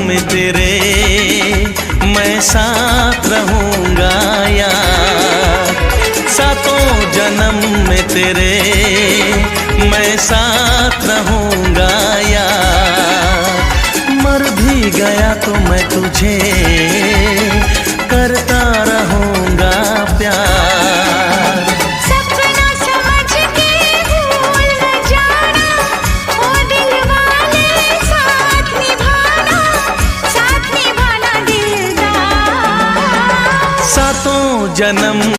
में तेरे मैं साथ रहूंगा यार। सातों जन्म में तेरे मैं साथ रहूंगा यार। मर भी गया तो मैं तुझे करता रहूंगा प्यार। सपना समझ के भूल न जाना, ओ दिल वाले साथ निभाना दिलदार। सातों जन्म